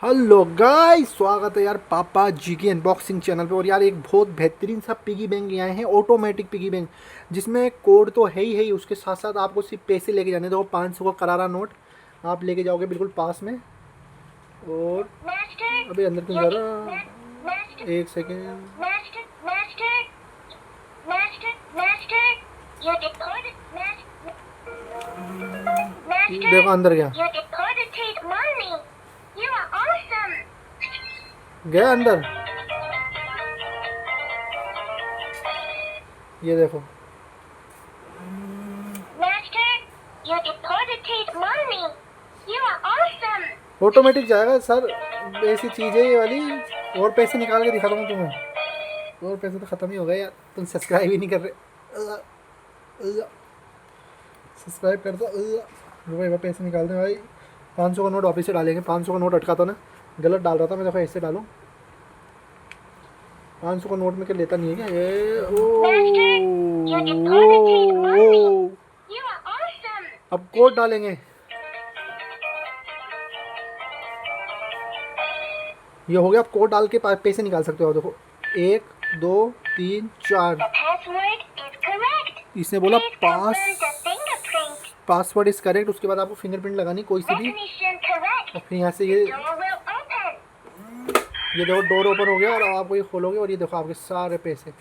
Hello guys, स्वागत है यार पापा जी की अनबॉक्सिंग चैनल पे। और यार एक बहुत बेहतरीन सा पिगी बैंक आए हैं, ऑटोमेटिक पिगी बैंक, जिसमें कोड तो है ही, उसके साथ साथ आपको सिर्फ पैसे लेके जाने। देखो 500 का करारा नोट आप लेके जाओगे बिल्कुल पास में। और अभी अंदर क्यों जा रहा, एक सेकेंड। देखो अंदर गया, गया अंदर, ये देखो। ऑटोमेटिक जाएगा सर, ऐसी चीज़ है ये वाली। और पैसे निकाल के दिखाता हूँ तुम्हें। और पैसे तो ख़त्म ही हो गए यार, तुम सब्सक्राइब ही नहीं कर रहे। सब्सक्राइब कर दो। भाई पैसे निकाल दें भाई। 500 का नोट वापस से डालेंगे। 500 का नोट अटका था ना, गलत डाल रहा था मैं। देखो ऐसे डालूँ, 500 का नोट में क्या लेता नहीं है क्या ये? ओ, अब कोड डालेंगे। ये हो गया। अब कोड डाल के पैसे निकाल सकते हो। देखो 1 2 3 4। इसने बोला पासवर्ड इज करेक्ट। उसके बाद आपको फिंगरप्रिंट लगानी कोई सी भी, और फिर यहाँ से ये देखो डोर ओपन हो गया। और आप ये खोलोगे और ये देखो आपके सारे पैसे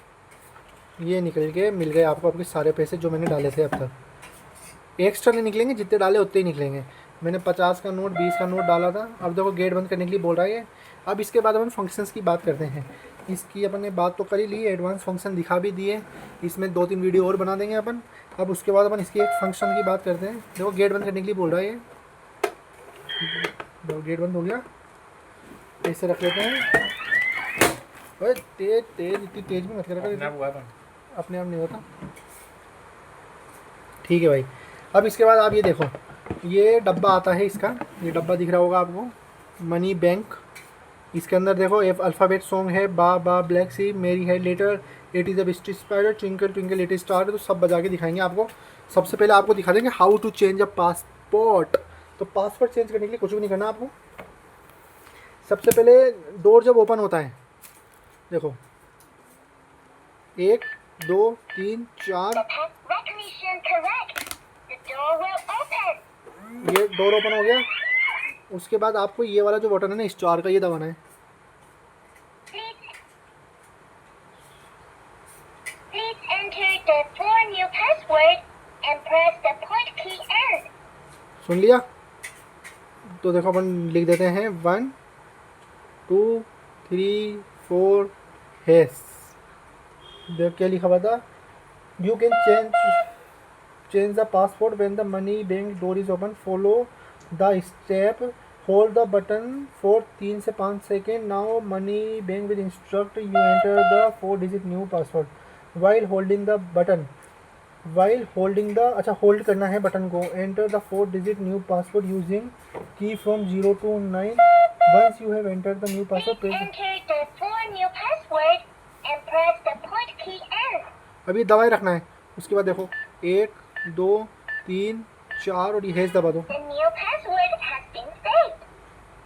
ये निकल के मिल गए आपको। आपके सारे पैसे जो मैंने डाले थे अब तक एक्स्ट्रा नहीं निकलेंगे, जितने डाले उतने ही निकलेंगे। मैंने 50 का नोट 20 का नोट डाला था। अब देखो गेट बंद करने के लिए बोल रहा है। अब इसके बाद अपन फंक्शंस की बात करते हैं। इसकी अपन ने बात तो कर ही ली, एडवांस फंक्शन दिखा भी दिए। इसमें 2-3 वीडियो और बना देंगे अपन। अब उसके बाद अपन इसकी एक फंक्शन की बात करते हैं। देखो गेट बंद करने के लिए बोल रहा है ये। देखो गेट बंद हो गया। ऐसे रख लेते हैं। ओए तेज तेज, इतनी तेज में मत करा कर, अपने आप नहीं होता। ठीक है भाई। अब इसके बाद आप ये देखो, ये डब्बा आता है इसका। ये डब्बा दिख रहा होगा आपको, मनी बैंक। इसके अंदर देखो अल्फ़ाबेट सॉन्ग है, बा बा black sheep, Mary had little, it is a बिस्टी spider, twinkle twinkle little star. तो सब बजा के दिखाएंगे आपको। सबसे पहले आपको दिखा देंगे how to change a passport. तो पासवर्ड चेंज करने के लिए कुछ भी नहीं करना आपको। सबसे पहले डोर जब ओपन होता है, देखो 1 2 3 4, ये डोर ओपन हो गया। उसके बाद आपको ये वाला जो बटन है ना स्टार का, ये दबाना है। सुन लिया? तो देखो अपन लिख देते हैं 1 2 3 4 हैश। देख क्या लिखा हुआ था, you can change the password when the money bank door is open, follow the step, hold the button for 3 से 5 second. Now money bank will instruct you enter the 4 digit new password while holding the button. अच्छा hold करना है button को। Enter the 4 digit new password using key from 0 to 9। Once you have enter the new password, अभी दबाए रखना है। उसके बाद देखो 1 2 3 4 और ये हैश दबा दो।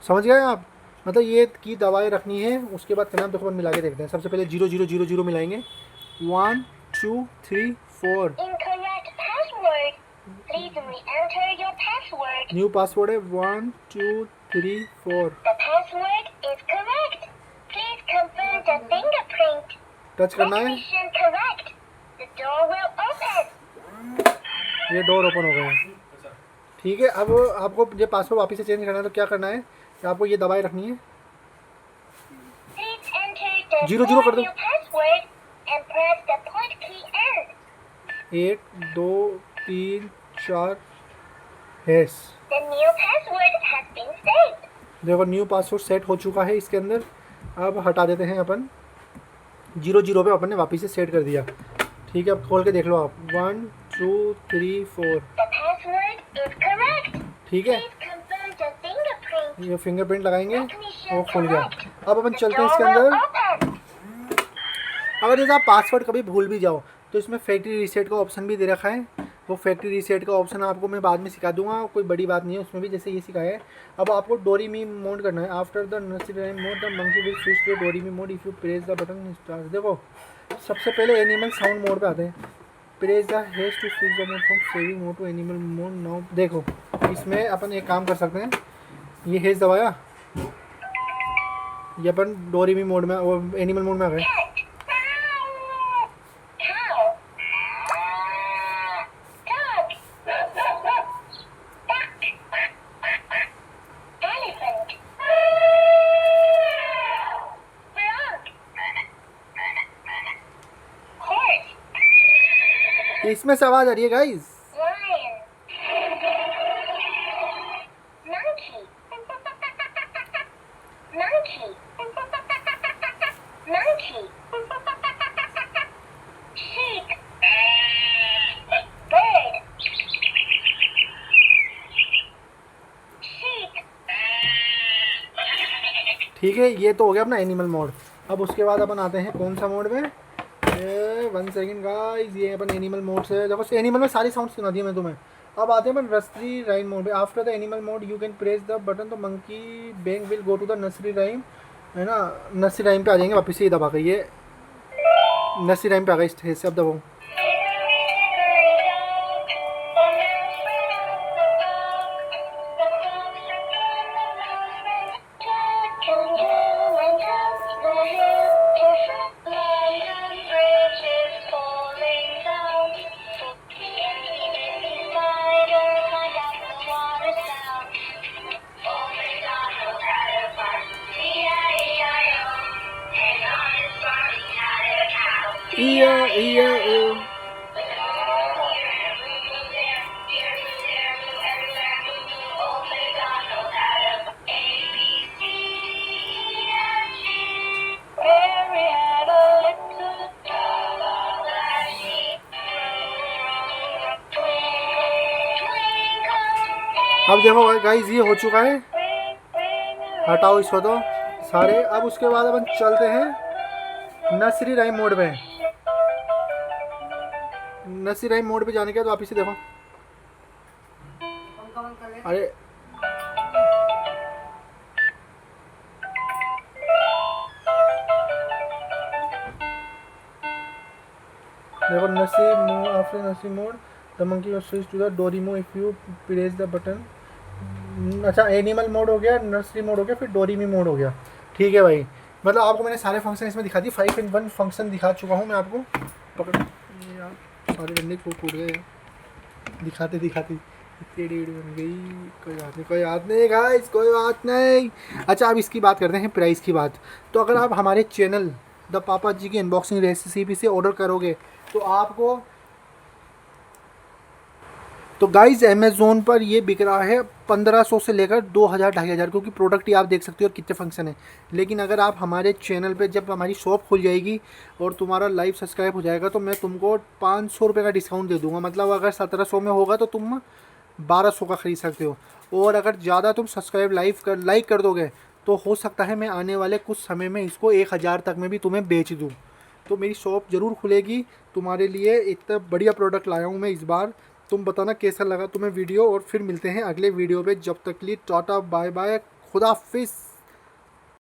समझ गए आप? मतलब ये की दवाई रखनी है। उसके बाद क्या देखो अपन मिला के देखते हैं। सबसे पहले 0 0 0 0 मिलाएंगे, 1 2 3 4। न्यू पासवर्ड है 1 2 3 4। टच करना है, ये डोर ओपन हो गया है। ठीक है। अब आपको ये पासवर्ड वापस से चेंज करना है तो क्या करना है कि आपको ये दबाए रखनी है। 0 0 कर दो, 1 2 3 4 हैश। देखो न्यू पासवर्ड सेट हो चुका है इसके अंदर। अब हटा देते हैं अपन। 0 0 पे अपन ने वापस से सेट कर दिया। ठीक है, अब खोल के देख लो आप। 1 2 3 4। ठीक है, ये फिंगरप्रिंट लगाएंगे, वो खुल गया। अब अपन चलते हैं इसके अंदर। अगर जैसे आप पासवर्ड कभी भूल भी जाओ तो इसमें फैक्ट्री रीसेट का ऑप्शन भी दे रखा है। वो फैक्ट्री रीसेट का ऑप्शन आपको मैं बाद में सिखा दूंगा, कोई बड़ी बात नहीं है उसमें भी, जैसे ये सिखाया है। अब आपको डोरीमी मोड करना है। After the nursery rhyme mode the monkey will switch to do re mi mode if you press the button start. देखो सबसे पहले एनिमल साउंड मोड पे आते हैं। Press the hash to switch the mode from saving mode to animal mode now. देखो इसमें अपन एक काम कर सकते हैं, ये हैश दबाया, ये अपन डोरीमी मोड में और एनिमल मोड में आ गए। इसमें से आवाज आ रही है गाइस। ठीक है, ये तो हो गया अपना एनिमल मोड। अब उसके बाद अपन आते हैं कौन सा मोड में, 1 सेकेंड गाइस, ये अपन एनिमल मोड से, देखो एनिमल में सारी साउंड सुना दिया मैं तुम्हें। अब आते हैं अपन नर्सरी राइम मोड में। After the animal mode you can press the button तो monkey bang will go to the nursery rhyme, है ना। नर्सरी राइम पे आ जाएंगे वापस से, ये दबा कर, ये नर्सरी राइम पे आ गए इस, अब दबाओ। अब देखो गाइस ये हो चुका है, हटाओ इसको तो सारे। अब उसके बाद अपन चलते हैं नर्सरी राइम मोड में। नर्सरी राइम मोड पे जाने के बाद वापिस से देखो, अरे देखो nursery mode, after nursery mode the monkey will switch to the do re mi if you press the button. अच्छा एनिमल मोड हो गया, नर्सरी मोड हो गया, फिर डोरीमी मोड हो गया। ठीक है भाई, मतलब आपको मैंने सारे फंक्शन इसमें दिखा दिए, 5 in 1 फंक्शन दिखा चुका हूँ मैं आपको। पकड़ यार, सारे डंडे टूट गए दिखाते दिखाते, टेढ़ी बन गई। कोई बात नहीं, कोई बात नहीं गाइस, कोई बात नहीं। अच्छा अब इसकी बात करते हैं, प्राइस की बात। तो अगर आप हमारे चैनल द पापा जी की अनबॉक्सिंग रेसिपी से ऑर्डर करोगे तो आपको, तो गाइज अमेज़ोन पर ये बिक रहा है 1500 से लेकर 2000 2500, क्योंकि प्रोडक्ट ही आप देख सकते हो और कितने फंक्शन है। लेकिन अगर आप हमारे चैनल पे, जब हमारी शॉप खुल जाएगी और तुम्हारा लाइव सब्सक्राइब हो जाएगा, तो मैं तुमको 500 रुपये का डिस्काउंट दे दूंगा। मतलब अगर 1700 में होगा तो तुम 1200 का ख़रीद सकते हो। और अगर ज़्यादा तुम सब्सक्राइब लाइक कर दोगे तो हो सकता है मैं आने वाले कुछ समय में इसको 1000 तक में भी तुम्हें बेच दूँ। तो मेरी शॉप ज़रूर खुलेगी तुम्हारे लिए। इतना बढ़िया प्रोडक्ट लाया हूँ मैं इस बार। तुम बताना कैसा लगा तुम्हें वीडियो, और फिर मिलते हैं अगले वीडियो पे। जब तक के लिए टाटा बाय बाय, खुदा हाफिज़।